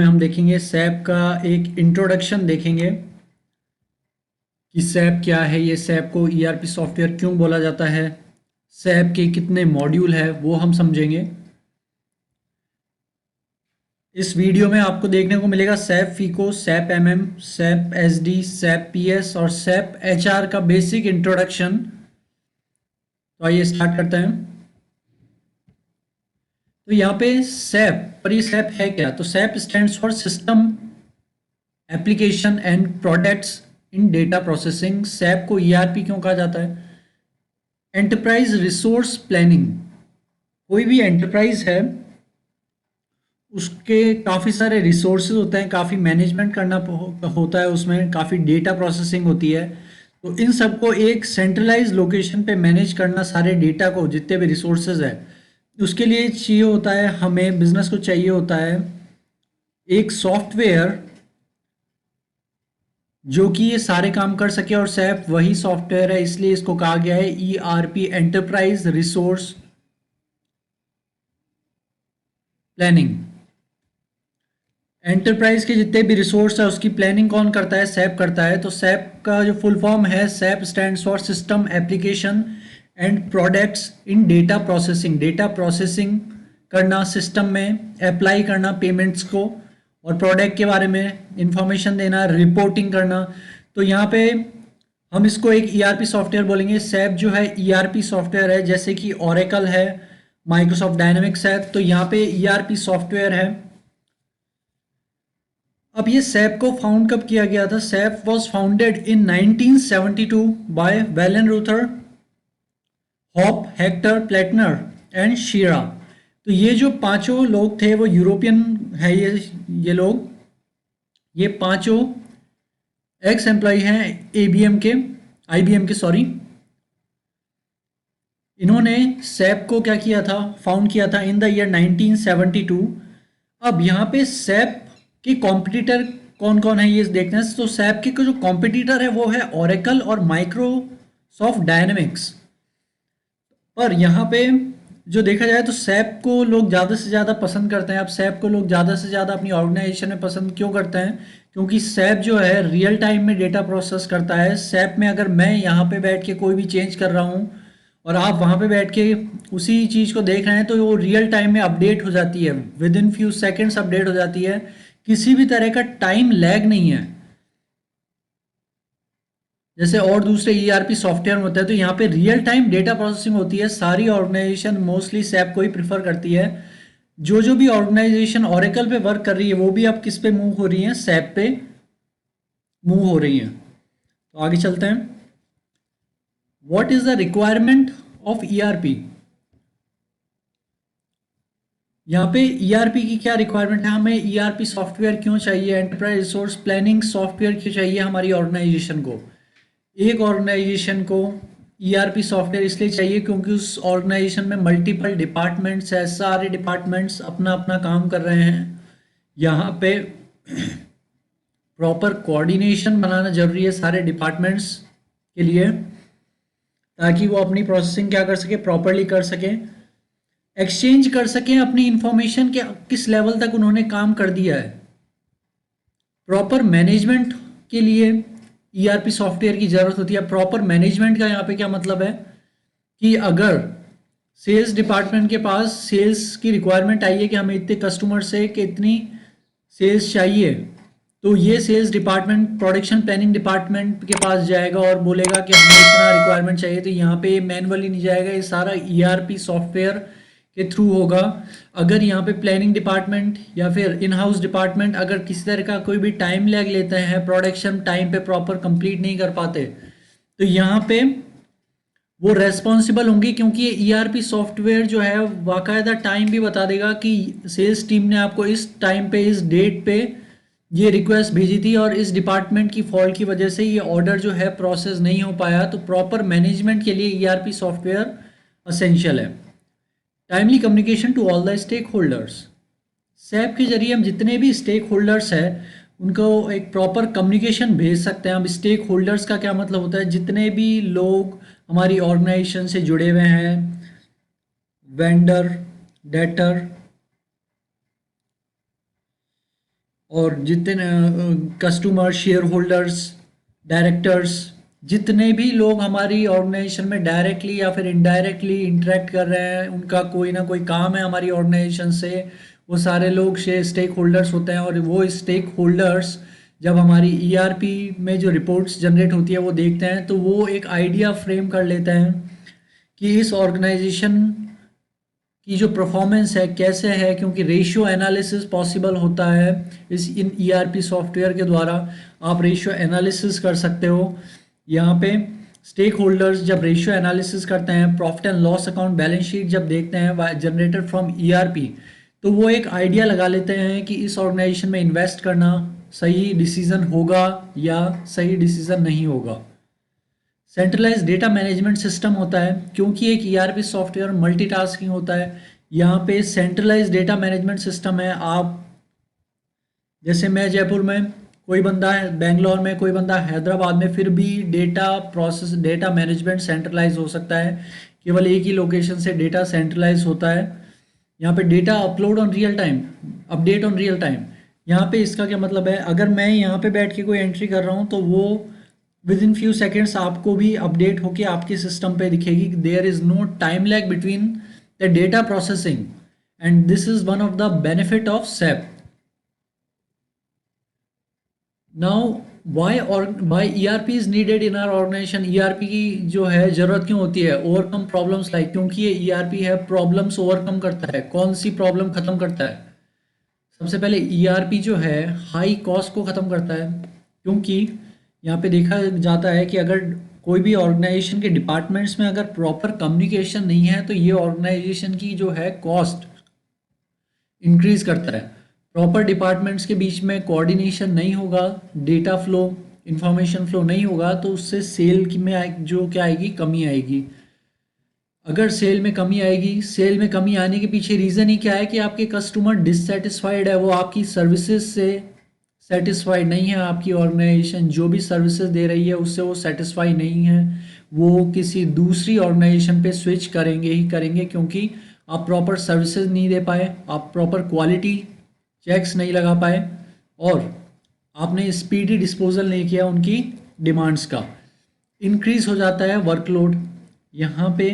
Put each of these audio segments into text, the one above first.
हम देखेंगे सैप का एक इंट्रोडक्शन देखेंगे कि सैप क्या है, ये सैप को ईआरपी सॉफ्टवेयर क्यों बोला जाता है, सैप के कितने मॉड्यूल है वो हम समझेंगे। इस वीडियो में आपको देखने को मिलेगा SAP FICO, SAP MM, SAP SD, SAP PS और सैप एचआर का बेसिक इंट्रोडक्शन। तो आइए स्टार्ट करते हैं। तो यहाँ पे सैप, पर ये सैप है क्या? तो SAP stands for system application and products in data processing. SAP को ईआरपी क्यों कहा जाता है? Enterprise resource planning. कोई भी एंटरप्राइज है उसके काफ़ी सारे रिसोर्सेज होते हैं, काफ़ी मैनेजमेंट करना होता है, उसमें काफ़ी डेटा प्रोसेसिंग होती है। तो इन सबको एक सेंट्रलाइज लोकेशन पे मैनेज करना, सारे डेटा को, जितने भी रिसोर्सेज है, उसके लिए चाहिए होता है, हमें बिजनेस को चाहिए होता है एक सॉफ्टवेयर जो कि ये सारे काम कर सके। और सैप वही सॉफ्टवेयर है, इसलिए इसको कहा गया है ERP, enterprise resource planning. Enterprise के जितने भी रिसोर्स है उसकी प्लानिंग कौन करता है? सैप करता है। तो सैप का जो फुल फॉर्म है, SAP stands for system application and products in data processing. Data processing करना, सिस्टम में अप्लाई करना पेमेंट्स को, और प्रोडक्ट के बारे में इंफॉर्मेशन देना, रिपोर्टिंग करना। तो यहाँ पे हम इसको एक ईआरपी सॉफ्टवेयर बोलेंगे। सैप जो है ईआरपी सॉफ्टवेयर है, जैसे कि ओरेकल है, माइक्रोसॉफ्ट डायनेमिक्स है, तो यहाँ पे ईआरपी सॉफ्टवेयर है। अब ये सैप को फाउंड कब किया गया था? SAP was founded in 1972 by Wellenreuther, Hopp, Hector, Plattner and Tschira. तो ये जो पांचों लोग थे वो यूरोपियन है। ये लोग, ये पांचों एक्स एम्प्लॉय हैं एबीएम के, आईबीएम के, सॉरी। इन्होंने सैप को क्या किया था? फाउंड किया था इन द ईयर 1972। अब यहाँ पे सैप के कॉम्पिटिटर कौन कौन है ये देखते हैं। तो सैप के जो कॉम्पिटिटर है वो है ओरेकल और माइक्रोसॉफ्ट डायनेमिक्स। पर यहाँ पे जो देखा जाए तो सैप को लोग ज़्यादा से ज़्यादा पसंद करते हैं। अब सैप को लोग ज़्यादा से ज़्यादा अपनी ऑर्गेनाइजेशन में पसंद क्यों करते हैं? क्योंकि सैप जो है रियल टाइम में डेटा प्रोसेस करता है। सैप में अगर मैं यहाँ पे बैठ के कोई भी चेंज कर रहा हूँ और आप वहाँ पे बैठ के उसी चीज़ को देख रहे हैं, तो वो रियल टाइम में अपडेट हो जाती है, with in few seconds update हो जाती है, किसी भी तरह का टाइम लैग नहीं है, जैसे और दूसरे ईआरपी सॉफ्टवेयर में होता है। तो यहाँ पे रियल टाइम डेटा प्रोसेसिंग होती है। सारी ऑर्गेनाइजेशन मोस्टली सैप को ही प्रिफर करती है। जो भी ऑर्गेनाइजेशन ओरेकल पे वर्क कर रही है वो भी अब किस पे मूव हो रही है? सैप पे मूव हो रही है। तो आगे चलते हैं। What is the requirement of ERP? यहाँ पे ईआरपी की क्या रिक्वायरमेंट है? हमें ईआरपी सॉफ्टवेयर क्यों चाहिए? एंटरप्राइज रिसोर्स प्लानिंग सॉफ्टवेयर क्यों चाहिए हमारी ऑर्गेनाइजेशन को? एक ऑर्गेनाइजेशन को ईआरपी सॉफ्टवेयर इसलिए चाहिए क्योंकि उस ऑर्गेनाइजेशन में मल्टीपल डिपार्टमेंट्स है, सारे डिपार्टमेंट्स अपना अपना काम कर रहे हैं। यहाँ पे प्रॉपर कोऑर्डिनेशन बनाना जरूरी है सारे डिपार्टमेंट्स के लिए, ताकि वो अपनी प्रोसेसिंग क्या कर सके? प्रॉपरली कर सकें, एक्सचेंज कर सकें अपनी इंफॉर्मेशन के किस लेवल तक उन्होंने काम कर दिया है। प्रॉपर मैनेजमेंट के लिए ईआरपी सॉफ्टवेयर की ज़रूरत होती है। प्रॉपर मैनेजमेंट का यहाँ पे क्या मतलब है कि अगर सेल्स डिपार्टमेंट के पास सेल्स की रिक्वायरमेंट आई है कि हमें इतने कस्टमर से कि इतनी सेल्स चाहिए, तो ये sales department production planning department के पास जाएगा और बोलेगा कि हमें इतना रिक्वायरमेंट चाहिए। तो यहाँ पे मैनुअली नहीं जाएगा, ये सारा ईआरपी सॉफ्टवेयर के थ्रू होगा। अगर यहाँ पे प्लानिंग डिपार्टमेंट या फिर इन हाउस डिपार्टमेंट अगर किसी तरह का कोई भी टाइम लैग लेते हैं, प्रोडक्शन टाइम पे प्रॉपर कंप्लीट नहीं कर पाते, तो यहाँ पे वो रेस्पॉन्सिबल होंगे, क्योंकि ये ईआरपी सॉफ्टवेयर जो है बाकायदा टाइम भी बता देगा कि सेल्स टीम ने आपको इस टाइम पे, इस डेट पे ये रिक्वेस्ट भेजी थी और इस डिपार्टमेंट की फॉल्ट की वजह से ये ऑर्डर जो है प्रोसेस नहीं हो पाया। तो प्रॉपर मैनेजमेंट के लिए ईआरपी सॉफ्टवेयर असेंशियल है। Timely communication to all the stakeholders. SAP के जरिए हम जितने भी स्टेक होल्डर्स हैं उनको एक प्रॉपर कम्युनिकेशन भेज सकते हैं। अब स्टेक होल्डर्स का क्या मतलब होता है? जितने भी लोग हमारी ऑर्गेनाइजेशन से जुड़े हुए हैं, वेंडर, डेटर, और जितने कस्टमर, शेयर होल्डर्स, डायरेक्टर्स, जितने भी लोग हमारी ऑर्गेनाइजेशन में डायरेक्टली या फिर इनडायरेक्टली इंटरेक्ट कर रहे हैं, उनका कोई ना कोई काम है हमारी ऑर्गेनाइजेशन से, वो सारे लोग स्टेक होल्डर्स होते हैं। और वो स्टेक होल्डर्स जब हमारी ईआरपी में जो रिपोर्ट्स जनरेट होती है वो देखते हैं, तो वो एक आइडिया फ्रेम कर लेते हैं कि इस ऑर्गेनाइजेशन की जो परफॉर्मेंस है कैसे है, क्योंकि रेशियो एनालिसिस पॉसिबल होता है इन ईआरपी सॉफ्टवेयर के द्वारा। आप रेशियो एनालिसिस कर सकते हो। यहाँ पे स्टेक होल्डर्स जब रेशियो एनालिसिस करते हैं, profit and loss account, balance sheet जब देखते हैं जनरेटेड फ्रॉम ईआरपी, तो वो एक आइडिया लगा लेते हैं कि इस ऑर्गेनाइजेशन में इन्वेस्ट करना सही डिसीजन होगा या सही डिसीजन नहीं होगा। सेंट्रलाइज डेटा मैनेजमेंट सिस्टम होता है, क्योंकि एक ईआरपी सॉफ्टवेयर मल्टीटास्किंग होता है। यहाँ पे सेंट्रलाइज डेटा मैनेजमेंट सिस्टम है। आप जैसे मैं जयपुर में, कोई बंदा है बेंगलोर में, कोई बंदा हैदराबाद में, फिर भी data process, data management centralise हो सकता है। केवल एक ही लोकेशन से डेटा सेंट्रलाइज होता है। यहाँ पे data upload on real time, update on real time. यहाँ पे इसका क्या मतलब है, अगर मैं यहाँ पे बैठ के कोई एंट्री कर रहा हूँ तो वो विद इन फ्यू सेकेंड्स आपको भी अपडेट होके आपके सिस्टम पे दिखेगी। There is no time lag between the data processing, and this is one of the benefit of SAP। Now why ERP is needed in our organisation. ERP की जो है ज़रूरत क्यों होती है, ओवरकम प्रॉब्लम्स लाइक, क्योंकि ये ERP है प्रॉब्लम्स ओवरकम करता है। कौन सी प्रॉब्लम खत्म करता है? सबसे पहले ERP जो है हाई कॉस्ट को ख़त्म करता है, क्योंकि यहाँ पे देखा जाता है कि अगर कोई भी ऑर्गेनाइजेशन के डिपार्टमेंट्स में अगर प्रॉपर कम्युनिकेशन नहीं है तो ये ऑर्गेनाइजेशन की जो है कॉस्ट इंक्रीज करता है। प्रॉपर डिपार्टमेंट्स के बीच में कोऑर्डिनेशन नहीं होगा, डेटा फ्लो, इंफॉर्मेशन फ्लो नहीं होगा, तो उससे सेल की में जो क्या आएगी, कमी आएगी। अगर सेल में कमी आएगी, सेल में कमी आने के पीछे रीज़न ही क्या है कि आपके कस्टमर डिससेटिस्फाइड है, वो आपकी सर्विसेज से सेटिस्फाइड नहीं है। आपकी ऑर्गेनाइजेशन जो भी सर्विसेज दे रही है उससे वो सेटिस्फाई नहीं है, वो किसी दूसरी ऑर्गेनाइजेशन पे स्विच करेंगे ही करेंगे, क्योंकि आप प्रॉपर सर्विसेज नहीं दे पाए, आप प्रॉपर क्वालिटी चेक्स नहीं लगा पाए, और आपने स्पीडी डिस्पोजल नहीं किया उनकी डिमांड्स का। इंक्रीज हो जाता है वर्कलोड। यहाँ पे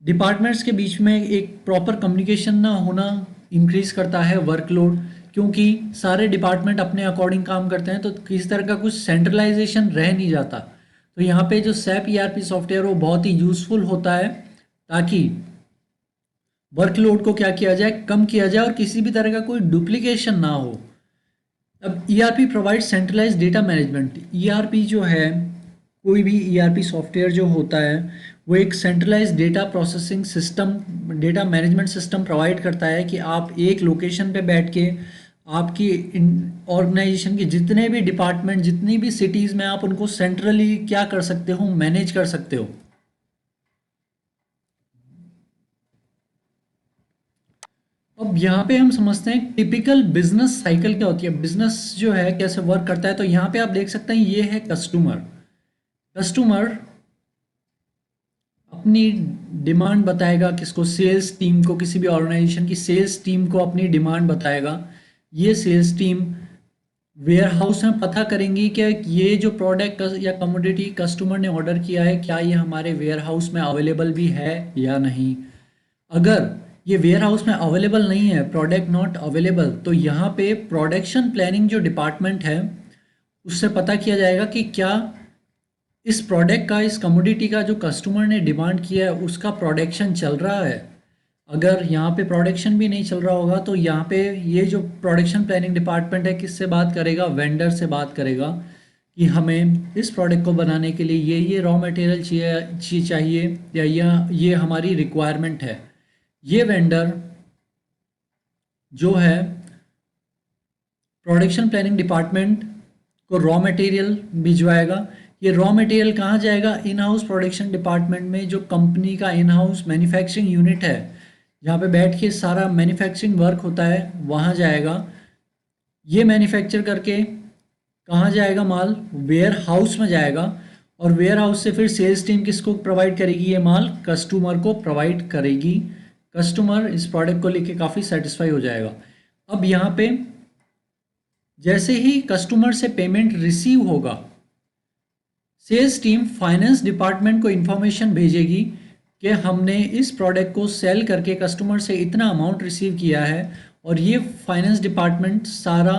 डिपार्टमेंट्स के बीच में एक प्रॉपर कम्युनिकेशन ना होना इंक्रीज करता है वर्कलोड, क्योंकि सारे डिपार्टमेंट अपने अकॉर्डिंग काम करते हैं, तो किसी तरह का कुछ सेंट्रलाइजेशन रह नहीं जाता। तो यहाँ पे जो SAP ERP सॉफ्टवेयर वो बहुत ही यूज़फुल होता है, ताकि वर्कलोड को क्या किया जाए, कम किया जाए, और किसी भी तरह का कोई डुप्लीकेशन ना हो। अब ERP provide centralise data management. ERP जो है, कोई भी ERP सॉफ्टवेयर जो होता है वो एक centralise data processing system, data management system provide करता है कि आप एक लोकेशन पे बैठ के आपकी ऑर्गेनाइजेशन के जितने भी डिपार्टमेंट, जितनी भी सिटीज़ में, आप उनको सेंट्रली क्या कर सकते हो, मैनेज कर सकते हो। अब यहाँ पे हम समझते हैं टिपिकल बिजनेस साइकिल क्या होती है, बिजनेस जो है कैसे वर्क करता है। तो यहाँ पे आप देख सकते हैं ये है कस्टमर। कस्टमर अपनी डिमांड बताएगा किसको, सेल्स टीम को, किसी भी ऑर्गेनाइजेशन की सेल्स टीम को अपनी डिमांड बताएगा। ये सेल्स टीम वेयर हाउस में पता करेंगी कि ये जो प्रोडक्ट या कमोडिटी कस्टमर ने ऑर्डर किया है, क्या ये हमारे वेयर हाउस में अवेलेबल भी है या नहीं। अगर ये वेयर हाउस में अवेलेबल नहीं है, प्रोडक्ट नॉट अवेलेबल, तो यहाँ पे प्रोडक्शन प्लानिंग जो डिपार्टमेंट है उससे पता किया जाएगा कि क्या इस प्रोडक्ट का, इस कमोडिटी का जो कस्टमर ने डिमांड किया है उसका प्रोडक्शन चल रहा है। अगर यहाँ पे प्रोडक्शन भी नहीं चल रहा होगा तो यहाँ पे ये जो प्रोडक्शन प्लानिंग डिपार्टमेंट है किससे बात करेगा, वेंडर से बात करेगा कि हमें इस प्रोडक्ट को बनाने के लिए ये रॉ मटेरियल चाहिए या ये हमारी रिक्वायरमेंट है। ये वेंडर जो है प्रोडक्शन प्लानिंग डिपार्टमेंट को रॉ मटेरियल भिजवाएगा। ये रॉ मटेरियल कहाँ जाएगा, इन हाउस प्रोडक्शन डिपार्टमेंट में, जो कंपनी का इन हाउस मैन्युफैक्चरिंग यूनिट है जहाँ पे बैठ के सारा मैन्युफैक्चरिंग वर्क होता है, वहाँ जाएगा। ये मैन्युफैक्चर करके कहाँ जाएगा माल, वेयर हाउस में जाएगा, और वेयर हाउस से फिर सेल्स टीम किसको प्रोवाइड करेगी, ये माल कस्टमर को प्रोवाइड करेगी। कस्टमर इस प्रोडक्ट को लेके काफ़ी सेटिस्फाई हो जाएगा। अब यहाँ पे जैसे ही कस्टमर से पेमेंट रिसीव होगा, सेल्स टीम फाइनेंस डिपार्टमेंट को इन्फॉर्मेशन भेजेगी कि हमने इस प्रोडक्ट को सेल करके कस्टमर से इतना अमाउंट रिसीव किया है, और ये फाइनेंस डिपार्टमेंट सारा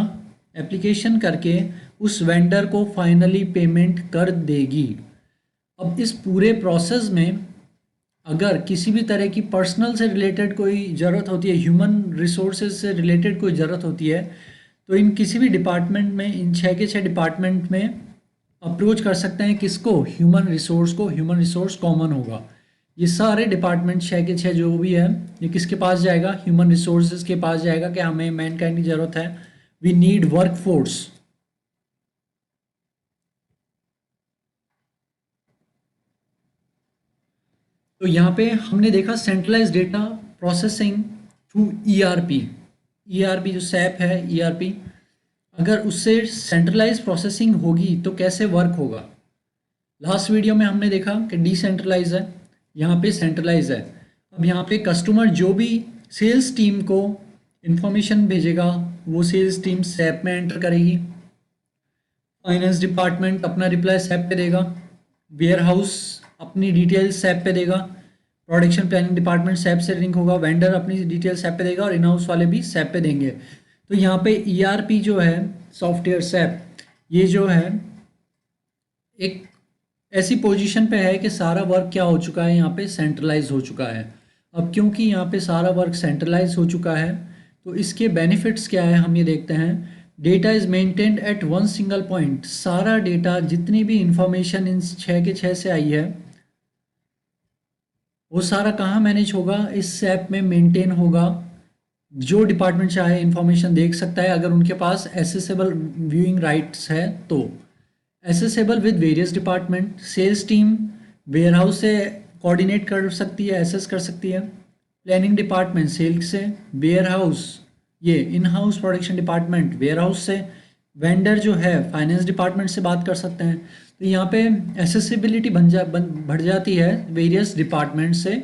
एप्लीकेशन करके उस वेंडर को फाइनली पेमेंट कर देगी। अब इस पूरे प्रोसेस में अगर किसी भी तरह की पर्सनल से रिलेटेड कोई ज़रूरत होती है, ह्यूमन रिसोर्सेज से रिलेटेड कोई ज़रूरत होती है, तो इन किसी भी डिपार्टमेंट में, इन 6 के 6 डिपार्टमेंट में अप्रोच कर सकते हैं। किसको? ह्यूमन रिसोर्स को। ह्यूमन रिसोर्स कॉमन होगा। ये सारे डिपार्टमेंट 6 के 6 जो भी है, ये किसके पास जाएगा? ह्यूमन रिसोर्सेज के पास जाएगा कि हमें मैनकाइंड की ज़रूरत है, वी नीड वर्क फोर्स। तो यहाँ पे हमने देखा centralise data processing through ERP. ERP जो सैप है, ईआरपी, अगर उससे सेंट्रलाइज प्रोसेसिंग होगी तो कैसे वर्क होगा? लास्ट वीडियो में हमने देखा कि डिसेंट्रलाइज है, यहाँ पे सेंट्रलाइज है। अब यहाँ पे कस्टमर जो भी सेल्स टीम को इंफॉर्मेशन भेजेगा, वो सेल्स टीम सैप में एंटर करेगी, फाइनेंस डिपार्टमेंट अपना रिप्लाई सैप पे देगा, वेयर हाउस अपनी डिटेल सैप पे देगा, प्रोडक्शन प्लानिंग डिपार्टमेंट सैप से लिंक होगा, वेंडर अपनी डिटेल सैप पे देगा, और इन हाउस वाले भी सैप पे देंगे। तो यहाँ पे ईआरपी जो है, सॉफ्टवेयर सैप, ये जो है एक ऐसी पोजीशन पे है कि सारा वर्क क्या हो चुका है, यहाँ पे सेंट्रलाइज हो चुका है। अब क्योंकि यहाँ पे सारा वर्क सेंट्रलाइज हो चुका है, तो इसके बेनिफिट्स क्या है हम ये देखते हैं। Data is maintained eight one single point. सारा डेटा, जितनी भी इंफॉर्मेशन इन 6 के 6 से आई है, वो सारा कहाँ मैनेज होगा? इस ऐप में मेंटेन होगा। जो डिपार्टमेंट चाहे इंफॉर्मेशन देख सकता है, अगर उनके पास एसेसेबल व्यूइंग राइट्स है तो। Accessible with various department, sales team warehouse से कोऑर्डिनेट कर सकती है, एसेस कर सकती है। प्लानिंग डिपार्टमेंट सेल्स से, वेयर हाउस ये in house production department warehouse से, वेंडर जो है फाइनेंस डिपार्टमेंट से बात कर सकते हैं। तो यहाँ पे एसेसिबिलिटी बढ़ जाती है वेरियस डिपार्टमेंट से।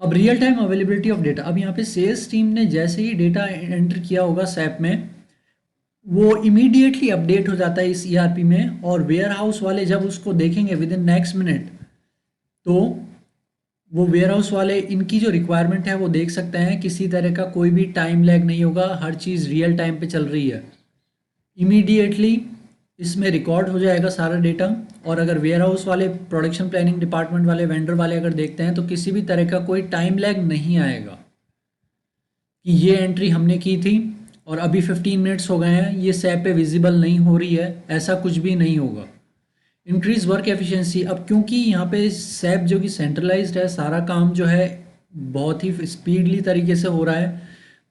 अब real time availability of data, अब यहाँ पे सेल्स टीम ने जैसे ही डेटा एंटर किया होगा सैप में, वो इमीडिएटली अपडेट हो जाता है इस ईआरपी में, और वेयर हाउस वाले जब उसको देखेंगे विद इन नेक्स्ट मिनट, तो वो वेयर हाउस वाले इनकी जो रिक्वायरमेंट है वो देख सकते हैं। किसी तरह का कोई भी टाइम लैग नहीं होगा, हर चीज़ रियल टाइम पे चल रही है। इमीडिएटली इसमें रिकॉर्ड हो जाएगा सारा डेटा। और अगर वेयर हाउस वाले, प्रोडक्शन प्लानिंग डिपार्टमेंट वाले, वेंडर वाले अगर देखते हैं, तो किसी भी तरह का कोई टाइम लैग नहीं आएगा कि ये एंट्री हमने की थी और अभी 15 मिनट्स हो गए हैं, ये सैप पे विजिबल नहीं हो रही है, ऐसा कुछ भी नहीं होगा। इंक्रीज वर्क एफिशिएंसी, अब क्योंकि यहाँ पे सैप जो कि सेंट्रलाइज्ड है, सारा काम जो है बहुत ही स्पीडली तरीके से हो रहा है,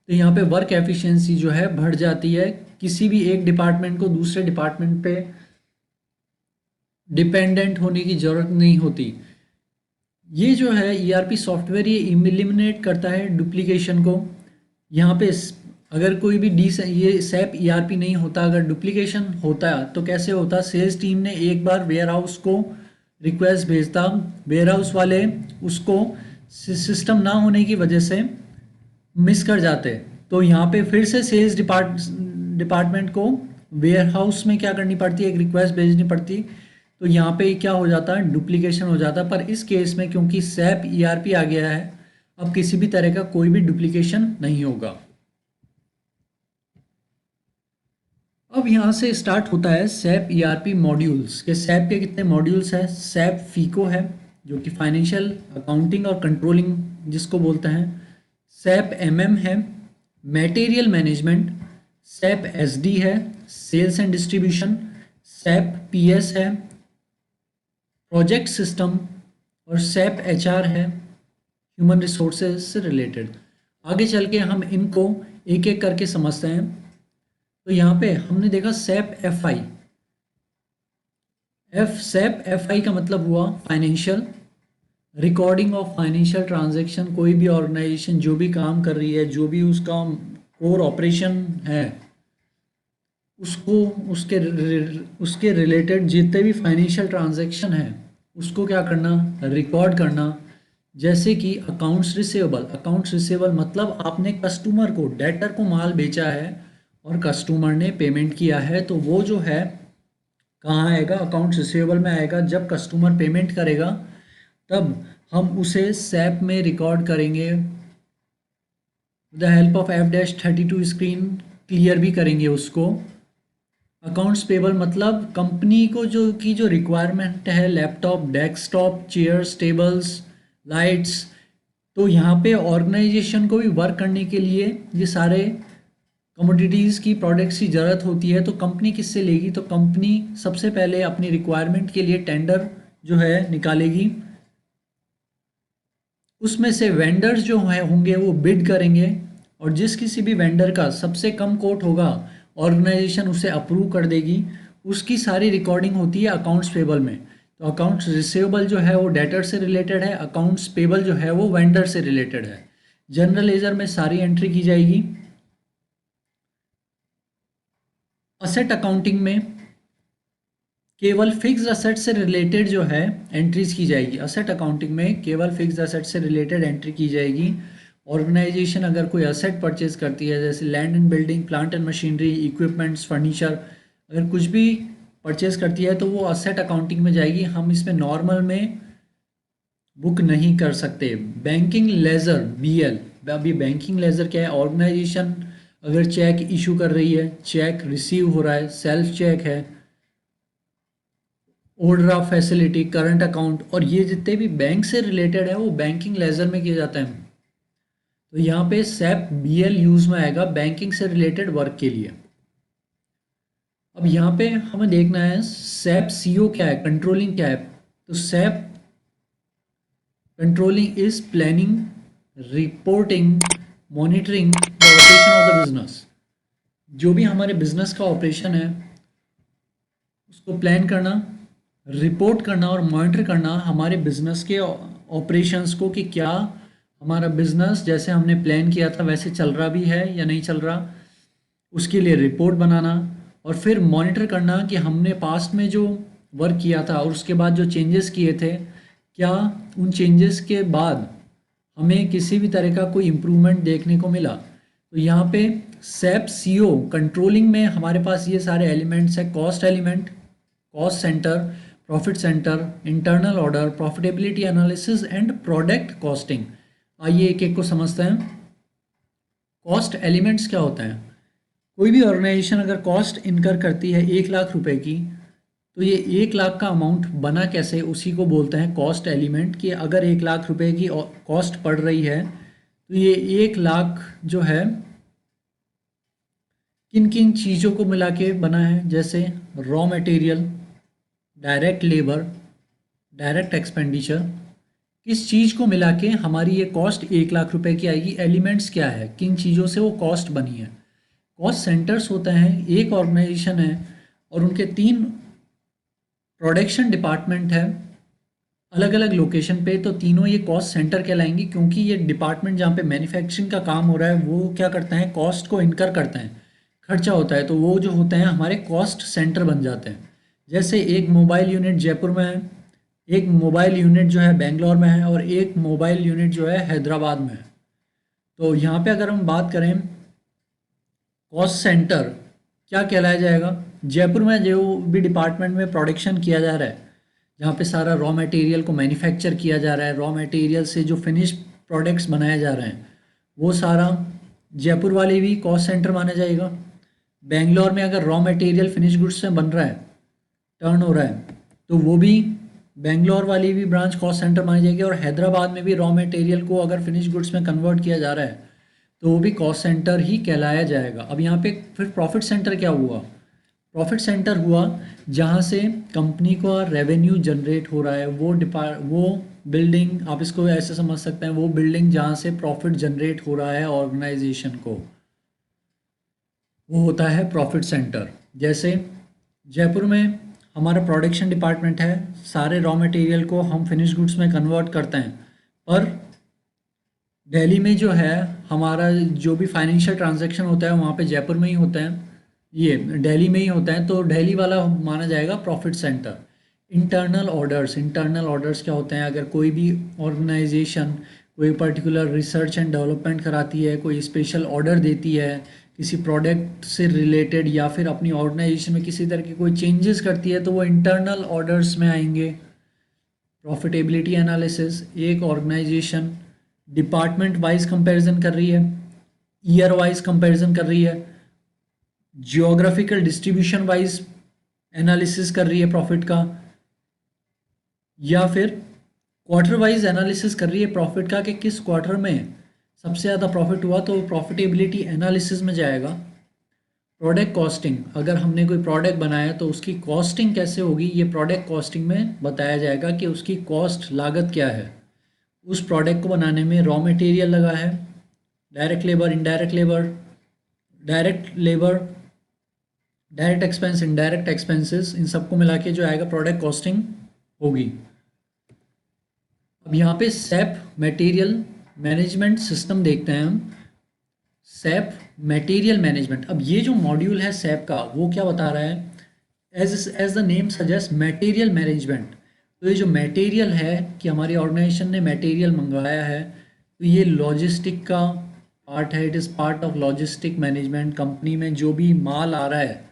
तो यहाँ पे वर्क एफिशिएंसी जो है बढ़ जाती है। किसी भी एक डिपार्टमेंट को दूसरे डिपार्टमेंट पे डिपेंडेंट होने की ज़रूरत नहीं होती। ये जो है ईआरपी सॉफ्टवेयर, ये इलिमिनेट करता है डुप्लीकेशन को। यहाँ पे अगर कोई भी ये सैप ईआरपी नहीं होता, अगर डुप्लीकेशन होता तो कैसे होता? सेल्स टीम ने एक बार वेयर हाउस को रिक्वेस्ट भेजता, वेयर हाउस वाले उसको सिस्टम ना होने की वजह से मिस कर जाते, तो यहाँ पे फिर से सेल्स डिपार्टमेंट को वेयर हाउस में क्या करनी पड़ती है? एक रिक्वेस्ट भेजनी पड़ती। तो यहाँ पे क्या हो जाता है? डुप्लीकेशन हो जाता। पर इस केस में क्योंकि सैप ईआरपी आ गया है, अब किसी भी तरह का कोई भी डुप्लीकेशन नहीं होगा। अब यहाँ से स्टार्ट होता है सैप ईआरपी मॉड्यूल्स के। सैप के कितने मॉड्यूल्स हैं? सैप फीको है जो कि फाइनेंशियल अकाउंटिंग और कंट्रोलिंग जिसको बोलते हैं। सैप एमएम है, मटेरियल मैनेजमेंट। सैप एसडी है, sales and distribution. SAP PS है, प्रोजेक्ट सिस्टम। और सैप एचआर है, ह्यूमन रिसोर्सेज से रिलेटेड। आगे चल के हम इनको एक एक करके समझते हैं। तो यहाँ पे हमने देखा सैप एफआई। सैप एफआई का मतलब हुआ financial recording of financial transaction. कोई भी ऑर्गेनाइजेशन जो भी काम कर रही है, जो भी उसका कोर ऑपरेशन है, उसको उसके रिलेटेड जितने भी फाइनेंशियल ट्रांजैक्शन है उसको क्या करना? रिकॉर्ड करना। जैसे कि अकाउंट्स रिसीवेबल। अकाउंट्स रिसीवेबल मतलब आपने कस्टमर को, डेटर को माल बेचा है और कस्टमर ने पेमेंट किया है, तो वो जो है कहाँ आएगा, अकाउंट्स रिसीवेबल में आएगा। जब कस्टमर पेमेंट करेगा तब हम उसे सैप में रिकॉर्ड करेंगे, the help of F-32 screen clear भी करेंगे उसको। अकाउंट्स पेबल मतलब कंपनी को जो रिक्वायरमेंट है, laptop, desktop, chairs, tables, lights, तो यहाँ पे ऑर्गेनाइजेशन को भी वर्क करने के लिए ये सारे कमोडिटीज़ की प्रोडक्ट्स की ज़रूरत होती है। तो कंपनी किससे लेगी, तो कंपनी सबसे पहले अपनी रिक्वायरमेंट के लिए टेंडर जो है निकालेगी, उसमें से वेंडर्स जो है होंगे वो बिड करेंगे, और जिस किसी भी वेंडर का सबसे कम कोट होगा ऑर्गेनाइजेशन उसे अप्रूव कर देगी। उसकी सारी रिकॉर्डिंग होती है अकाउंट्स पेबल में। तो अकाउंट्स रिसीवेबल जो है वो डेटर से रिलेटेड है, अकाउंट्स पेबल जो है वो वेंडर से रिलेटेड है। जनरल लेजर में सारी एंट्री की जाएगी। असेट अकाउंटिंग में केवल फिक्स्ड असेट से रिलेटेड जो है एंट्रीज की जाएगी। असेट अकाउंटिंग में केवल फिक्स्ड असेट से रिलेटेड एंट्री की जाएगी। ऑर्गेनाइजेशन अगर कोई असेट परचेज करती है, जैसे land and building, plant and machinery, equipments, furniture, अगर कुछ भी परचेज करती है तो वो असेट अकाउंटिंग में जाएगी। हम इसमें नॉर्मल में बुक नहीं कर सकते। बैंकिंग लेजर BL, अभी बैंकिंग लेजर क्या है, ऑर्गेनाइजेशन अगर चेक इशू कर रही है, चेक रिसीव हो रहा है, सेल्फ चेक है, ओवरड्राफ्ट फैसिलिटी, करंट अकाउंट, और ये जितने भी बैंक से रिलेटेड है वो बैंकिंग लेजर में किया जाता है। तो यहाँ पे सैप BL यूज़ में आएगा बैंकिंग से रिलेटेड वर्क के लिए। अब यहाँ पे हमें देखना है सैप CO क्या है, कंट्रोलिंग क्या है। तो SAP controlling is planning, reporting, monitoring the operation of the business. जो भी हमारे बिजनेस का ऑपरेशन है उसको प्लान करना, रिपोर्ट करना और मॉनिटर करना हमारे बिजनेस के ऑपरेशंस को, कि क्या हमारा बिजनेस जैसे हमने प्लान किया था वैसे चल रहा भी है या नहीं चल रहा। उसके लिए रिपोर्ट बनाना और फिर मॉनिटर करना कि हमने पास्ट में जो वर्क किया था और उसके बाद जो चेंजेस किए थे, क्या उन चेंजेस के बाद हमें किसी भी तरह का कोई इम्प्रूवमेंट देखने को मिला। तो यहाँ पे सैप CO कंट्रोलिंग में हमारे पास ये सारे एलिमेंट्स हैं। Cost element, cost centre, profit centre, internal order, profitability analysis and product costing. आइए एक एक को समझते हैं। कॉस्ट एलिमेंट्स क्या होता है। कोई भी ऑर्गेनाइजेशन अगर कॉस्ट इनकर करती है 1 लाख रुपए की, तो ये 1 लाख का अमाउंट बना कैसे, उसी को बोलते हैं कॉस्ट एलिमेंट। कि अगर 1 लाख रुपए की कॉस्ट पड़ रही है तो ये 1 लाख जो है किन किन चीज़ों को मिला के बना है, जैसे raw material, direct labour, direct expenditure, किस चीज़ को मिला के हमारी ये कॉस्ट 1 लाख रुपए की आएगी। एलिमेंट्स क्या है, किन चीज़ों से वो कॉस्ट बनी है। कॉस्ट सेंटर्स होते हैं, एक ऑर्गेनाइजेशन है और उनके 3 प्रोडक्शन डिपार्टमेंट है अलग अलग लोकेशन पे, तो तीनों ये कॉस्ट सेंटर कहलाएंगी। क्योंकि ये डिपार्टमेंट जहाँ पे मैन्युफैक्चरिंग का काम हो रहा है वो क्या करते हैं, कॉस्ट को इनकर करते हैं, खर्चा होता है, तो वो जो होते हैं हमारे कॉस्ट सेंटर बन जाते हैं। जैसे एक मोबाइल यूनिट जयपुर में है, एक मोबाइल यूनिट जो है बेंगलोर में है और एक मोबाइल यूनिट जो है हैदराबाद में है। तो यहाँ पे अगर हम बात करें कॉस्ट सेंटर क्या कहलाया जाएगा, जयपुर में जो भी डिपार्टमेंट में प्रोडक्शन किया जा रहा है, जहाँ पे सारा रॉ मटेरियल को मैन्युफैक्चर किया जा रहा है, रॉ मटेरियल से जो फिनिश प्रोडक्ट्स बनाए जा रहे हैं, वो सारा जयपुर वाले भी कॉस्ट सेंटर माना जाएगा। बेंगलोर में अगर रॉ मटेरियल फिनिश गुड्स से बन रहा है, टर्न हो रहा है, तो वो भी बेंगलोर वाली भी ब्रांच कॉस्ट सेंटर मानी जाएगी। और हैदराबाद में भी रॉ मटेरियल को अगर फिनिश गुड्स में कन्वर्ट किया जा रहा है तो वो भी कॉस्ट सेंटर ही कहलाया जाएगा। अब यहाँ पे फिर प्रॉफिट सेंटर क्या हुआ, प्रॉफिट सेंटर हुआ जहाँ से कंपनी का रेवेन्यू जनरेट हो रहा है, वो बिल्डिंग, आप इसको ऐसे समझ सकते हैं, वो बिल्डिंग जहाँ से प्रॉफिट जनरेट हो रहा है ऑर्गेनाइजेशन को, वो होता है प्रॉफिट सेंटर। जैसे जयपुर में हमारा प्रोडक्शन डिपार्टमेंट है, सारे रॉ मटेरियल को हम फिनिश गुड्स में कन्वर्ट करते हैं, पर दिल्ली में जो है हमारा जो भी फाइनेंशियल ट्रांजैक्शन होता है वहाँ पे जयपुर में ही होता है, ये दिल्ली में ही होता है, तो दिल्ली वाला माना जाएगा profit centre. Internal orders, internal orders क्या होते हैं, अगर कोई भी ऑर्गेनाइजेशन कोई पर्टिकुलर रिसर्च एंड डेवलपमेंट कराती है, कोई स्पेशल ऑर्डर देती है किसी प्रोडक्ट से रिलेटेड या फिर अपनी ऑर्गेनाइजेशन में किसी तरह की कोई चेंजेस करती है तो वो इंटरनल ऑर्डर्स में आएंगे। प्रॉफिटेबिलिटी एनालिसिस, एक ऑर्गेनाइजेशन डिपार्टमेंट वाइज कंपैरिजन कर रही है, ईयर वाइज कंपैरिजन कर रही है, जियोग्राफिकल डिस्ट्रीब्यूशन वाइज एनालिसिस कर रही है प्रॉफिट का, या फिर क्वार्टर वाइज एनालिसिस कर रही है प्रॉफिट का कि किस क्वार्टर में सबसे ज़्यादा प्रॉफिट हुआ, तो प्रॉफिटेबिलिटी एनालिसिस में जाएगा। प्रोडक्ट कॉस्टिंग, अगर हमने कोई प्रोडक्ट बनाया तो उसकी कॉस्टिंग कैसे होगी, ये प्रोडक्ट कॉस्टिंग में बताया जाएगा कि उसकी कॉस्ट लागत क्या है। उस प्रोडक्ट को बनाने में रॉ मटेरियल लगा है, direct labour, indirect labour, direct expense, indirect expenses, इन सबको मिला के जो आएगा प्रोडक्ट कॉस्टिंग होगी। अब यहाँ पे सैप मटेरियल मैनेजमेंट सिस्टम देखते हैं हम। सैप मटेरियल मैनेजमेंट, अब ये जो मॉड्यूल है सैप का वो क्या बता रहा है, as the name suggest material management. तो ये जो मटेरियल है कि हमारी ऑर्गेनाइजेशन ने मटेरियल मंगवाया है तो ये लॉजिस्टिक का पार्ट है, it is part of logistic management. Company में जो भी माल आ रहा है,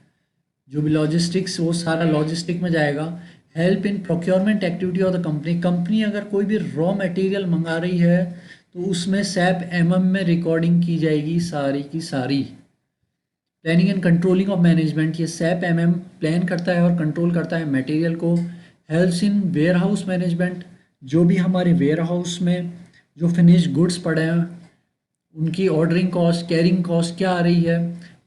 जो भी लॉजिस्टिक्स, वो सारा लॉजिस्टिक में जाएगा। Help in procurement activity of the company, company अगर कोई भी रॉ मटेरियल मंगा रही है तो उसमें सैप एमएम में रिकॉर्डिंग की जाएगी सारी की सारी। Planning and controlling of management, ये सैप एमएम प्लान करता है और कंट्रोल करता है मटेरियल को। Helps in warehouse management, जो भी हमारे वेयर हाउस में जो फिनिश गुड्स पड़े हैं उनकी ऑर्डरिंग कॉस्ट, कैरिंग कॉस्ट क्या आ रही है,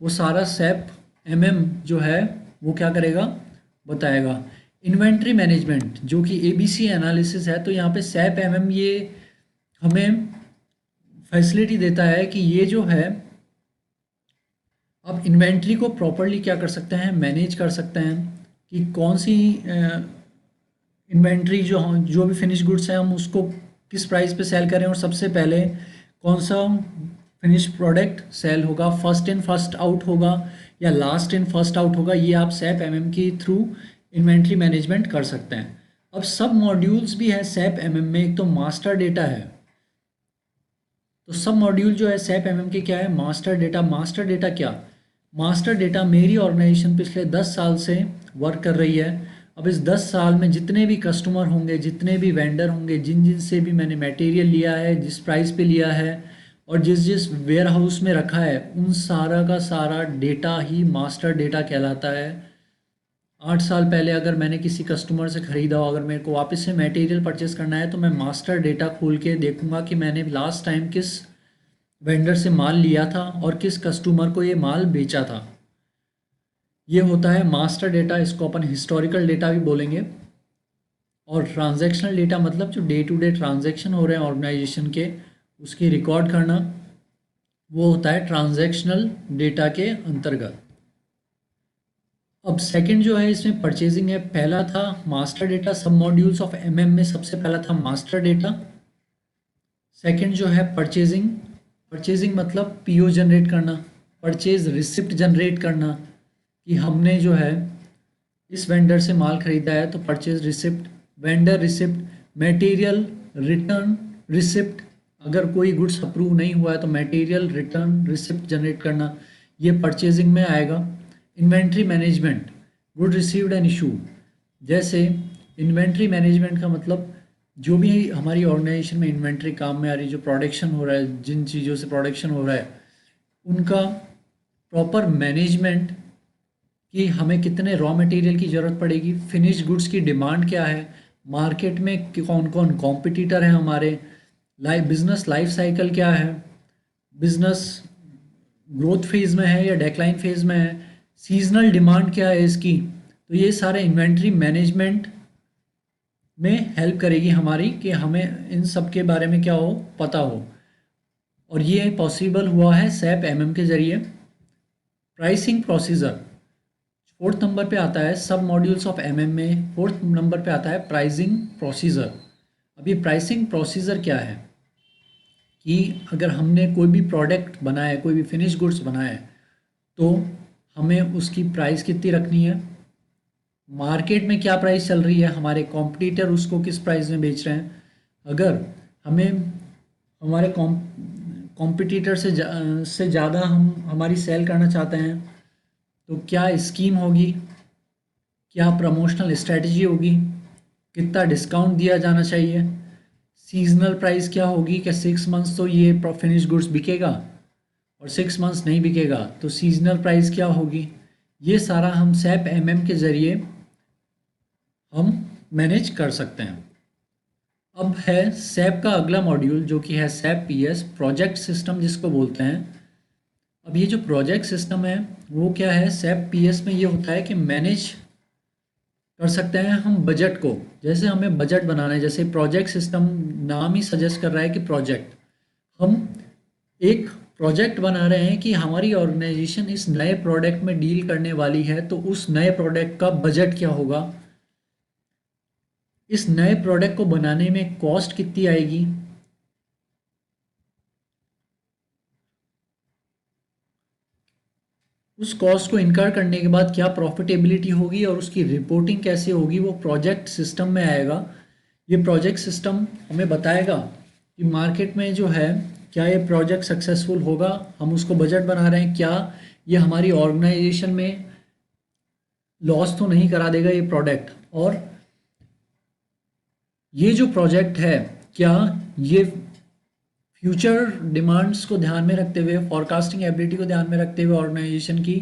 वो सारा सैप एमएम जो है वो क्या करेगा, बताएगा। इन्वेंट्री मैनेजमेंट जो कि एबीसी एनालिसिस है, तो यहाँ पे सैप एमएम ये हमें फैसिलिटी देता है कि ये जो है अब इन्वेंट्री को प्रॉपरली क्या कर सकते हैं, मैनेज कर सकते हैं कि कौन सी इन्वेंट्री जो भी फिनिश गुड्स हैं हम उसको किस प्राइस पे सेल करें, और सबसे पहले कौन सा फिनिश प्रोडक्ट सेल होगा, फर्स्ट इन फर्स्ट आउट होगा या लास्ट इन फर्स्ट आउट होगा, ये आप सैप एमएम की थ्रू इन्वेंट्री मैनेजमेंट कर सकते हैं। अब सब मॉड्यूल्स भी है सैप एमएम में, एक तो मास्टर डेटा है, तो सब मॉड्यूल जो है सैप एमएम के क्या है, मास्टर डेटा। मास्टर डेटा क्या, मास्टर डेटा मेरी ऑर्गेनाइजेशन पिछले 10 साल से वर्क कर रही है। अब इस 10 साल में जितने भी कस्टमर होंगे, जितने भी वेंडर होंगे, जिन जिन से भी मैंने मटेरियल लिया है, जिस प्राइस पे लिया है और जिस जिस वेयर हाउस में रखा है, उन सारा का सारा डेटा ही मास्टर डेटा कहलाता है। 8 साल पहले अगर मैंने किसी कस्टमर से ख़रीदा हो, अगर मेरे को वापस से मटेरियल परचेस करना है तो मैं मास्टर डेटा खोल के देखूंगा कि मैंने लास्ट टाइम किस वेंडर से माल लिया था और किस कस्टमर को ये माल बेचा था। ये होता है मास्टर डेटा, इसको अपन हिस्टोरिकल डेटा भी बोलेंगे। और ट्रांजैक्शनल डेटा मतलब जो डे टू डे ट्रांजैक्शन हो रहे हैं ऑर्गेनाइजेशन के, उसकी रिकॉर्ड करना, वो होता है ट्रांजैक्शनल डेटा के अंतर्गत। अब सेकंड जो है इसमें परचेजिंग है। पहला था मास्टर डेटा, सब मॉड्यूल्स ऑफ एमएम में सबसे पहला था मास्टर डेटा। सेकंड जो है परचेजिंग, परचेजिंग मतलब पीओ जनरेट करना, परचेज रिसिप्ट जनरेट करना कि हमने जो है इस वेंडर से माल खरीदा है तो purchase receipt, vendor receipt, material return receipt, अगर कोई गुड्स अप्रूव नहीं हुआ है तो मटेरियल रिटर्न रिसिप्ट जनरेट करना, ये परचेजिंग में आएगा। Inventory management, good received and issue, जैसे इन्वेंट्री मैनेजमेंट का मतलब जो भी हमारी ऑर्गेनाइजेशन में इन्वेंट्री काम में आ रही है, जो प्रोडक्शन हो रहा है, जिन चीज़ों से प्रोडक्शन हो रहा है, उनका प्रॉपर मैनेजमेंट कि हमें कितने रॉ मटेरियल की ज़रूरत पड़ेगी, फिनिश गुड्स की डिमांड क्या है, मार्केट में कौन कौन कॉम्पिटिटर हैं हमारे, बिजनेस लाइफ साइकिल क्या है, बिजनेस ग्रोथ फेज़ में है या डेक्लाइन फेज़ में है, सीजनल डिमांड क्या है इसकी। तो ये सारे इन्वेंट्री मैनेजमेंट में हेल्प करेगी हमारी कि हमें इन सब के बारे में क्या हो, पता हो। और ये पॉसिबल हुआ है सैप एमएम के ज़रिए। प्राइसिंग प्रोसीजर फोर्थ नंबर पे आता है, सब मॉड्यूल्स ऑफ एमएम में फोर्थ नंबर पे आता है प्राइसिंग प्रोसीजर। अब ये प्राइसिंग प्रोसीजर क्या है कि अगर हमने कोई भी प्रोडक्ट बनाया है, कोई भी फिनिश गुड्स बनाया है, तो हमें उसकी प्राइस कितनी रखनी है, मार्केट में क्या प्राइस चल रही है, हमारे कॉम्पिटिटर उसको किस प्राइस में बेच रहे हैं। अगर हमें हमारे कॉम्पिटिटर से ज़्यादा हम हमारी सेल करना चाहते हैं तो क्या स्कीम होगी, क्या प्रमोशनल स्ट्रेटजी होगी, कितना डिस्काउंट दिया जाना चाहिए, सीजनल प्राइस क्या होगी, क्या 6 मंथ्स तो ये फिनिश गुड्स बिकेगा और 6 मंथ्स नहीं बिकेगा तो सीजनल प्राइस क्या होगी। ये सारा हम सैप एमएम के ज़रिए हम मैनेज कर सकते हैं। अब है सैप का अगला मॉड्यूल जो कि है सैप पीएस, प्रोजेक्ट सिस्टम जिसको बोलते हैं। अब ये जो प्रोजेक्ट सिस्टम है वो क्या है, सैप पीएस में ये होता है कि मैनेज कर सकते हैं हम बजट को। जैसे हमें बजट बनाना है, जैसे प्रोजेक्ट सिस्टम नाम ही सजेस्ट कर रहा है कि प्रोजेक्ट, हम एक प्रोजेक्ट बना रहे हैं कि हमारी ऑर्गेनाइजेशन इस नए प्रोडक्ट में डील करने वाली है तो उस नए प्रोडक्ट का बजट क्या होगा, इस नए प्रोडक्ट को बनाने में कॉस्ट कितनी आएगी, उस कॉस्ट को इनकर करने के बाद क्या प्रॉफिटेबिलिटी होगी और उसकी रिपोर्टिंग कैसे होगी, वो प्रोजेक्ट सिस्टम में आएगा। ये प्रोजेक्ट सिस्टम हमें बताएगा कि मार्केट में जो है क्या ये प्रोजेक्ट सक्सेसफुल होगा, हम उसको बजट बना रहे हैं, क्या ये हमारी ऑर्गेनाइजेशन में लॉस तो नहीं करा देगा ये प्रोडक्ट, और ये जो प्रोजेक्ट है क्या ये फ्यूचर डिमांड्स को ध्यान में रखते हुए, फॉरकास्टिंग एबिलिटी को ध्यान में रखते हुए ऑर्गेनाइजेशन की,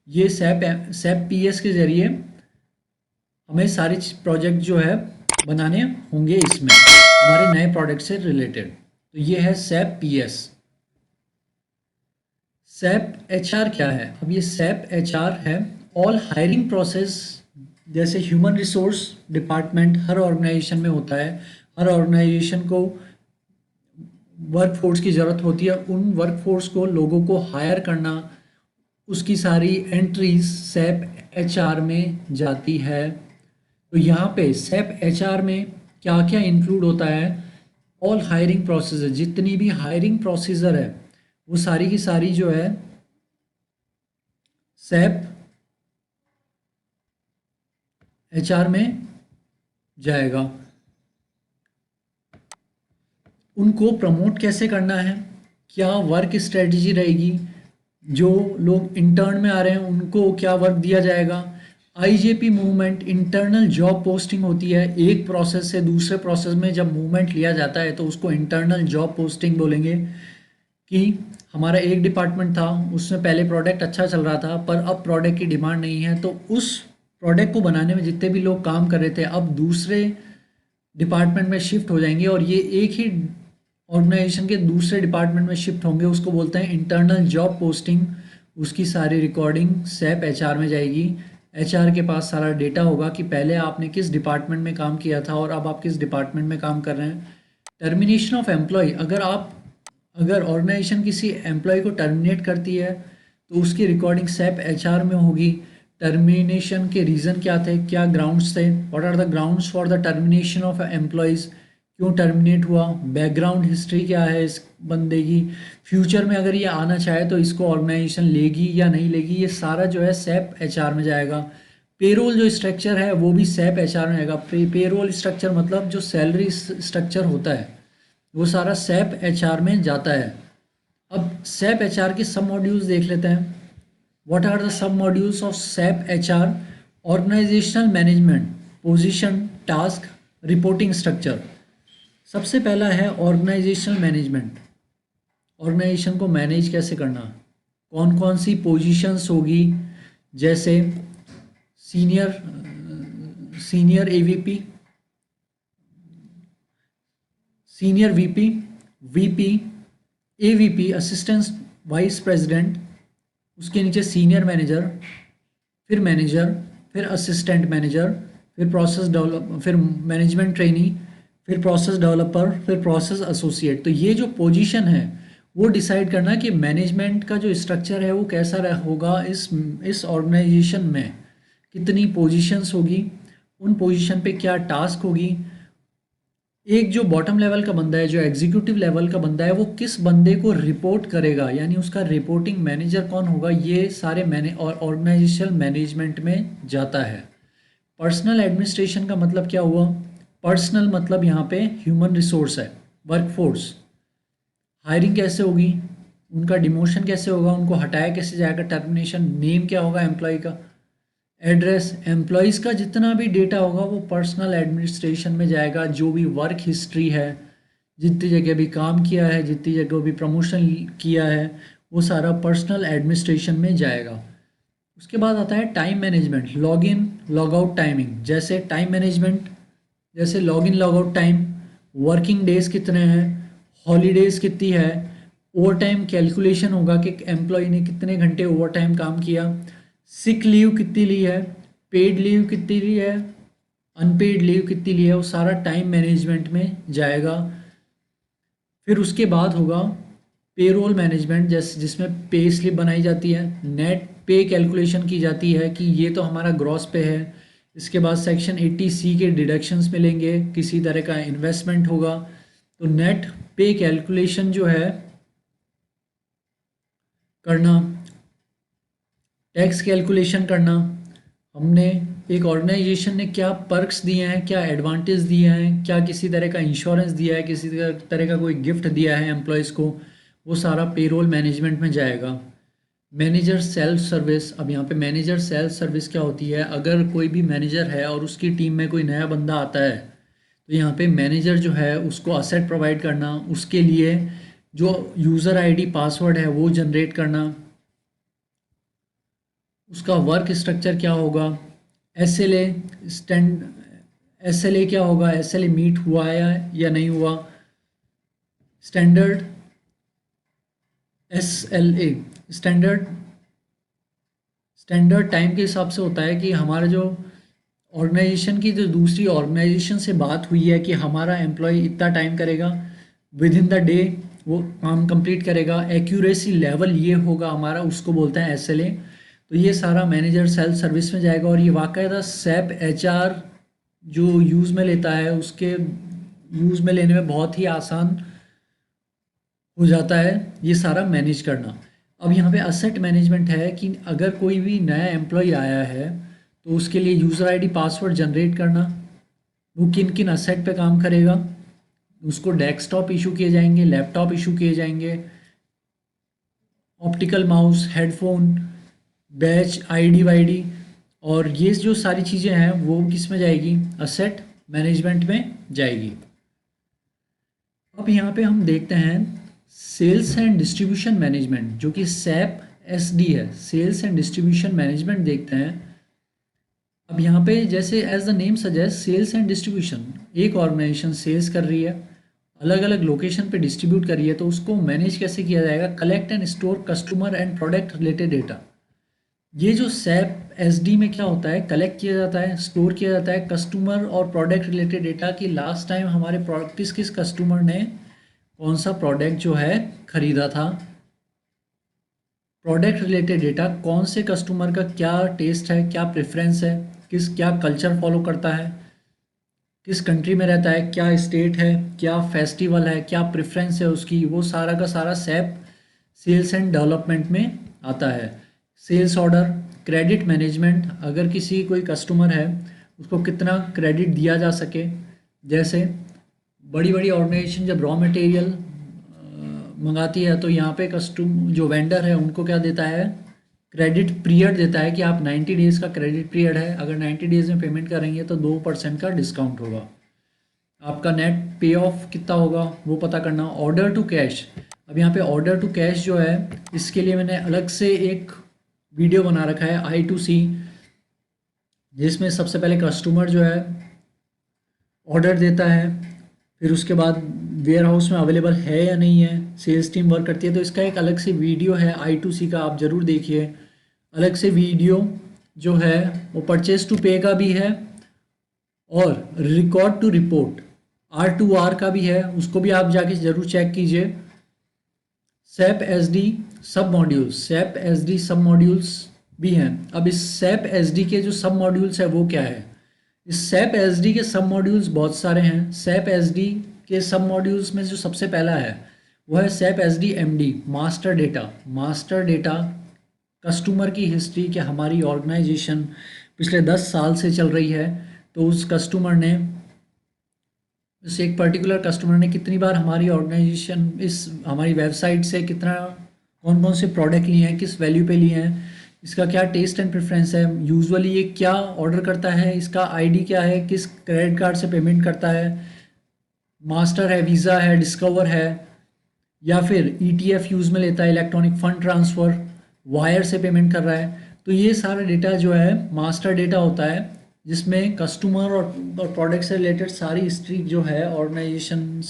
ये सैप पीएस के ज़रिए हमें सारे प्रोजेक्ट जो है बनाने होंगे इसमें हमारे नए प्रोडक्ट से रिलेटेड। तो ये है सैप पीएस। सैप एचआर क्या है, अब ये सैप एचआर है ऑल हायरिंग प्रोसेस। जैसे ह्यूमन रिसोर्स डिपार्टमेंट हर ऑर्गेनाइजेशन में होता है, हर ऑर्गेनाइजेशन को वर्क फोर्स की ज़रूरत होती है, उन वर्क फोर्स को, लोगों को हायर करना, उसकी सारी एंट्रीज सैप एचआर में जाती है। तो यहाँ पे सैप एचआर में क्या क्या इंक्लूड होता है, ऑल हायरिंग प्रोसीजर, जितनी भी हायरिंग प्रोसीजर है वो सारी की सारी जो है सैप एचआर में जाएगा। उनको प्रमोट कैसे करना है, क्या वर्क स्ट्रेटजी रहेगी, जो लोग इंटर्न में आ रहे हैं उनको क्या वर्क दिया जाएगा। IJP movement internal job posting होती है, एक प्रोसेस से दूसरे प्रोसेस में जब मूवमेंट लिया जाता है तो उसको इंटरनल जॉब पोस्टिंग बोलेंगे। कि हमारा एक डिपार्टमेंट था, उसमें पहले प्रोडक्ट अच्छा चल रहा था पर अब प्रोडक्ट की डिमांड नहीं है, तो उस प्रोडक्ट को बनाने में जितने भी लोग काम कर रहे थे अब दूसरे डिपार्टमेंट में शिफ्ट हो जाएंगे और ये एक ही ऑर्गेनाइजेशन के दूसरे डिपार्टमेंट में शिफ्ट होंगे, उसको बोलते हैं इंटरनल जॉब पोस्टिंग। उसकी सारी रिकॉर्डिंग सैप एचआर में जाएगी। एचआर के पास सारा डेटा होगा कि पहले आपने किस डिपार्टमेंट में काम किया था और अब आप किस डिपार्टमेंट में काम कर रहे हैं। टर्मिनेशन ऑफ एम्प्लॉय, अगर ऑर्गेनाइजेशन किसी एम्प्लॉय को टर्मिनेट करती है तो उसकी रिकॉर्डिंग सैप एचआर में होगी। टर्मिनेशन के रीज़न क्या थे, क्या ग्राउंड्स थे, what are the grounds for the termination of employees, क्यों टर्मिनेट हुआ, बैकग्राउंड हिस्ट्री क्या है इस बंदे की, फ्यूचर में अगर ये आना चाहे तो इसको ऑर्गेनाइजेशन लेगी या नहीं लेगी, ये सारा जो है सैप एचआर में जाएगा। पेरोल जो स्ट्रक्चर है वो भी सैप एचआर में आएगा। पेरोल स्ट्रक्चर मतलब जो सैलरी स्ट्रक्चर होता है वो सारा सैप एचआर में जाता है। अब सैप एचआर के सब मॉड्यूल्स देख लेते हैं। What are the sub modules of SAP HR, organisational management, position, task, reporting structure. सबसे पहला है ऑर्गेनाइजेशनल मैनेजमेंट। ऑर्गेनाइजेशन को मैनेज कैसे करना, कौन कौन सी पोजीशंस होगी, जैसे senior AVP, senior VP, VP, AVP, assistant vice president, उसके नीचे सीनियर मैनेजर, फिर मैनेजर, फिर असिस्टेंट मैनेजर, फिर प्रोसेस डेवलप, फिर मैनेजमेंट ट्रेनी, फिर प्रोसेस डेवलपर, फिर प्रोसेस एसोसिएट। तो ये जो पोजीशन है वो डिसाइड करना कि मैनेजमेंट का जो स्ट्रक्चर है वो कैसा होगा, इस ऑर्गेनाइजेशन में कितनी पोजीशंस होगी, उन पोजीशन पे क्या टास्क होगी। एक जो बॉटम लेवल का बंदा है, जो एग्जीक्यूटिव लेवल का बंदा है, वो किस बंदे को रिपोर्ट करेगा, यानी उसका रिपोर्टिंग मैनेजर कौन होगा, ये सारे ऑर्गेनाइजेशनल मैनेजमेंट में जाता है। पर्सनल एडमिनिस्ट्रेशन का मतलब क्या हुआ, पर्सनल मतलब यहाँ पे ह्यूमन रिसोर्स है, वर्कफोर्स। हायरिंग कैसे होगी, उनका डिमोशन कैसे होगा, उनको हटाया कैसे जाएगा, टर्मिनेशन, नेम क्या होगा एम्प्लॉय का, एड्रेस, एम्प्लॉयज़ का जितना भी डेटा होगा वो पर्सनल एडमिनिस्ट्रेशन में जाएगा। जो भी वर्क हिस्ट्री है, जितनी जगह भी काम किया है, जितनी जगह भी प्रमोशन किया है, वो सारा पर्सनल एडमिनिस्ट्रेशन में जाएगा। उसके बाद आता है time management, log in log out timing. जैसे टाइम मैनेजमेंट, जैसे log in log out time, working days कितने हैं, हॉलीडेज कितनी है, ओवर टाइम कैलकुलेशन होगा कि एम्प्लॉय ने कितने घंटे ओवर टाइम काम किया, सिक लीव कितनी ली है, पेड लीव कितनी ली है, अनपेड लीव कितनी ली है, वो सारा टाइम मैनेजमेंट में जाएगा। फिर उसके बाद होगा पेरोल मैनेजमेंट, जैसे जिसमें पे स्लिप बनाई जाती है, नेट पे कैलकुलेशन की जाती है कि ये तो हमारा ग्रॉस पे है। इसके बाद सेक्शन 80C के डिडक्शंस मिलेंगे, किसी तरह का इन्वेस्टमेंट होगा, तो नेट पे कैलकुलेशन जो है करना, टैक्स कैलकुलेशन करना, हमने एक ऑर्गेनाइजेशन ने क्या पर्क्स दिए हैं, क्या एडवांटेज दिए हैं, क्या किसी तरह का इंश्योरेंस दिया है, किसी तरह का कोई गिफ्ट दिया है एम्प्लॉयज़ को, वो सारा पेरोल मैनेजमेंट में जाएगा। मैनेजर सेल्फ सर्विस, अब यहाँ पे मैनेजर सेल्फ सर्विस क्या होती है, अगर कोई भी मैनेजर है और उसकी टीम में कोई नया बंदा आता है तो यहाँ पे मैनेजर जो है उसको असेट प्रोवाइड करना, उसके लिए जो यूज़र आईडी पासवर्ड है वो जनरेट करना, उसका वर्क स्ट्रक्चर क्या होगा, एसएलए स्टैंड, एसएलए क्या होगा, एसएलए मीट हुआ है या नहीं हुआ, standard SLA standard standard time के हिसाब से होता है कि हमारा जो ऑर्गेनाइजेशन की जो दूसरी ऑर्गेनाइजेशन से बात हुई है कि हमारा एम्प्लॉय इतना टाइम करेगा, विद इन द डे वो काम कंप्लीट करेगा, एक्यूरेसी लेवल ये होगा हमारा, उसको बोलते हैं एसएलए। तो ये सारा मैनेजर सेल्फ सर्विस में जाएगा और ये वाकायदा सैप एचआर जो यूज़ में लेता है उसके यूज़ में लेने में बहुत ही आसान हो जाता है ये सारा मैनेज करना। अब यहाँ पे असेट मैनेजमेंट है कि अगर कोई भी नया एम्प्लॉय आया है तो उसके लिए यूज़र आईडी पासवर्ड जनरेट करना, वो किन किन असेट पे काम करेगा, उसको डेस्कटॉप इशू किए जाएंगे, लैपटॉप इशू किए जाएंगे, optical mouse, headphone, batch, ID वाईडी, और ये जो सारी चीज़ें हैं वो किस में जाएगी, असेट मैनेजमेंट में जाएगी। अब यहाँ पे हम देखते हैं सेल्स एंड डिस्ट्रीब्यूशन मैनेजमेंट, जो कि सैप एसडी है, सेल्स एंड डिस्ट्रीब्यूशन मैनेजमेंट देखते हैं। अब यहाँ पे जैसे as the name suggest, sales and distribution, एक ऑर्गेनाइजेशन सेल्स कर रही है, अलग अलग लोकेशन पे डिस्ट्रीब्यूट कर रही है, तो उसको मैनेज कैसे किया जाएगा, collect and store customer and product related data. ये जो सैप एसडी में क्या होता है, कलेक्ट किया जाता है, स्टोर किया जाता है कस्टमर और प्रोडक्ट रिलेटेड डेटा कि लास्ट टाइम हमारे किस किस कस्टमर ने कौन सा प्रोडक्ट जो है खरीदा था, प्रोडक्ट रिलेटेड डेटा, कौन से कस्टमर का क्या टेस्ट है, क्या प्रेफरेंस है, क्या कल्चर फॉलो करता है, किस कंट्री में रहता है, क्या स्टेट है, क्या फेस्टिवल है, क्या प्रेफरेंस है उसकी, वो सारा का सारा सैप सेल्स एंड डेवलपमेंट में आता है। सेल्स ऑर्डर, क्रेडिट मैनेजमेंट, अगर किसी कोई कस्टमर है उसको कितना क्रेडिट दिया जा सके, जैसे बड़ी बड़ी ऑर्गेनाइजेशन जब रॉ मटेरियल मंगाती है तो यहाँ पे जो वेंडर है उनको क्या देता है, क्रेडिट पीरियड देता है कि आप 90 डेज़ का क्रेडिट पीरियड है, अगर 90 डेज़ में पेमेंट करेंगे तो 2% का डिस्काउंट होगा, आपका नेट पे ऑफ कितना होगा वो पता करना। ऑर्डर टू कैश, अब यहाँ पे ऑर्डर टू कैश जो है इसके लिए मैंने अलग से एक वीडियो बना रखा है I2C, जिसमें सबसे पहले कस्टमर जो है ऑर्डर देता है, फिर उसके बाद वेयर हाउस में अवेलेबल है या नहीं है, सेल्स टीम वर्क करती है, तो इसका एक अलग से वीडियो है I2C का, आप ज़रूर देखिए। अलग से वीडियो जो है वो परचेज टू पे का भी है और रिकॉर्ड टू रिपोर्ट R2R का भी है, उसको भी आप जाके ज़रूर चेक कीजिए। सैप एसडी सब मॉड्यूल्स, सैप एसडी सब मॉड्यूल्स भी हैं। अब इस सैप एसडी के जो सब मॉड्यूल्स है वो क्या है, इस सैप एसडी के सब मॉड्यूल्स बहुत सारे हैं। सैप एसडी के सब मॉड्यूल्स में जो सबसे पहला है वो है SAP SD MD, master data. Master data customer की हिस्ट्री, कि हमारी ऑर्गेनाइजेशन पिछले 10 साल से चल रही है तो उस कस्टमर ने इस एक पर्टिकुलर कस्टमर ने कितनी बार हमारी ऑर्गेनाइजेशन इस हमारी वेबसाइट से कितना कौन कौन से प्रोडक्ट लिए हैं, किस वैल्यू पे लिए हैं, इसका क्या टेस्ट एंड प्रेफरेंस है, यूजुअली ये क्या ऑर्डर करता है, इसका आईडी क्या है, किस क्रेडिट कार्ड से पेमेंट करता है, मास्टर है, वीज़ा है, डिस्कवर है, या फिर ईटीएफ यूज़ में लेता है, इलेक्ट्रॉनिक फंड ट्रांसफ़र, वायर से पेमेंट कर रहा है। तो ये सारा डेटा जो है मास्टर डेटा होता है, जिसमें कस्टमर और प्रोडक्ट से रिलेटेड सारी हिस्ट्री जो है ऑर्गेनाइजेशन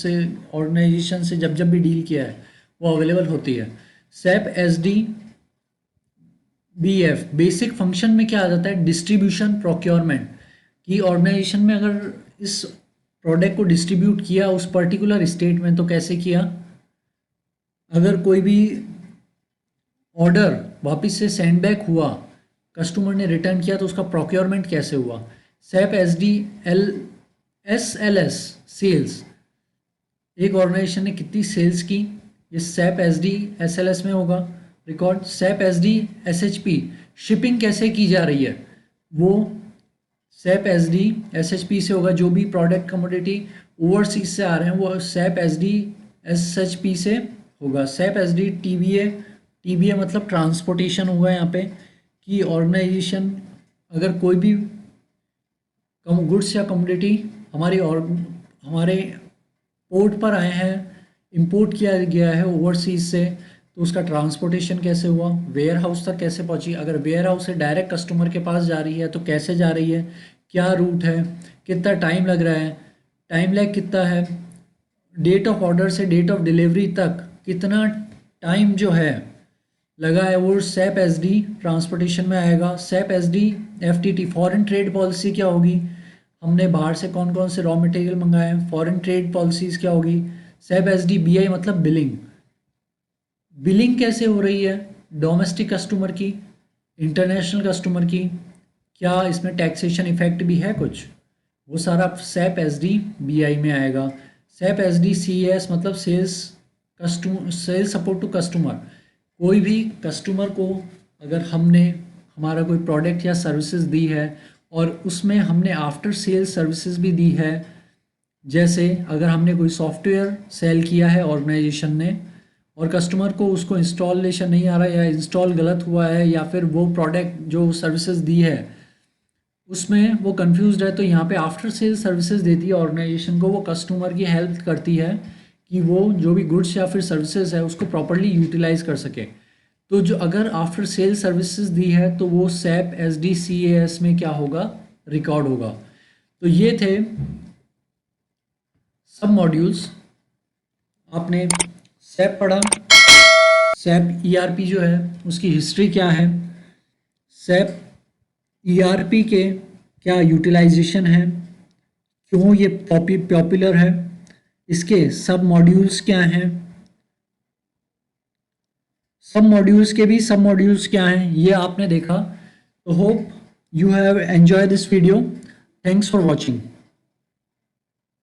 से जब जब भी डील किया है वो अवेलेबल होती है। SAP S D B F basic function में क्या आ जाता है, डिस्ट्रीब्यूशन प्रोक्योरमेंट, कि ऑर्गेनाइजेशन में अगर इस प्रोडक्ट को डिस्ट्रीब्यूट किया उस पर्टिकुलर स्टेट में तो कैसे किया, अगर कोई भी ऑर्डर वापस से सेंड बैक हुआ, कस्टमर ने रिटर्न किया, तो उसका प्रोक्योरमेंट कैसे हुआ। SAP S D L S L S sales, एक ऑर्गेनाइजेशन ने कितनी सेल्स की, ये SAP S D S L S में होगा record. SAP S D S H P, shipping कैसे की जा रही है, वो SAP S D S H P से होगा। जो भी प्रोडक्ट कमोडिटी ओवरसीज से आ रहे हैं वो SAP S D S H P से होगा। SAP S D T B A मतलब ट्रांसपोर्टेशन होगा यहाँ पे, कि ऑर्गेनाइजेशन अगर कोई भी गुड्स या कमोडिटी हमारे पोर्ट पर आए हैं, इंपोर्ट किया गया है ओवरसीज से, तो उसका ट्रांसपोर्टेशन कैसे हुआ, वेयर हाउस तक कैसे पहुंची, अगर वेयर हाउस से डायरेक्ट कस्टमर के पास जा रही है तो कैसे जा रही है, क्या रूट है, कितना टाइम लग रहा है, टाइम लैग कितना है, डेट ऑफ ऑर्डर से डेट ऑफ डिलीवरी तक कितना टाइम जो है लगा है, वो सेप एस डी ट्रांसपोर्टेशन में आएगा। SAP S D F T T foreign trade policy क्या होगी, हमने बाहर से कौन कौन से रॉ मटेरियल मंगाए हैं, फॉरेन ट्रेड पॉलिसीज़ क्या होगी। सेप एस डी बी आई मतलब बिलिंग, बिलिंग कैसे हो रही है, डोमेस्टिक कस्टमर की, इंटरनेशनल कस्टमर की, क्या इसमें टैक्सेशन इफेक्ट भी है कुछ, वो सारा सेप एस डी बी आई में आएगा। SAP S D C S मतलब सेल्स सपोर्ट टू कस्टमर, कोई भी कस्टमर को अगर हमने हमारा कोई प्रोडक्ट या सर्विसेज दी है और उसमें हमने आफ्टर सेल सर्विसेज भी दी है, जैसे अगर हमने कोई सॉफ्टवेयर सेल किया है ऑर्गेनाइजेशन ने और कस्टमर को उसको इंस्टॉलेशन नहीं आ रहा या इंस्टॉल गलत हुआ है, या फिर वो प्रोडक्ट जो सर्विसेज दी है उसमें वो कंफ्यूज्ड है, तो यहाँ पे आफ्टर सेल सर्विसेज देती है ऑर्गेनाइजेशन को, वो कस्टमर की हेल्प करती है कि वो जो भी गुड्स या फिर सर्विसेज है उसको प्रॉपर्ली यूटिलाइज कर सके। तो जो अगर आफ्टर सेल सर्विसेज दी है तो वो SAP S D C A S में क्या होगा, रिकॉर्ड होगा। तो ये थे सब मॉड्यूल्स, आपने सेप पढ़ा, सेप ईआरपी जो है उसकी हिस्ट्री क्या है, सेप ईआरपी के क्या यूटिलाइजेशन है, क्यों ये पॉपुलर है, इसके सब मॉड्यूल्स क्या हैं, सब मॉड्यूल्स के भी सब मॉड्यूल्स क्या हैं, ये आपने देखा। तो hope you have enjoy this video. Thanks for watching.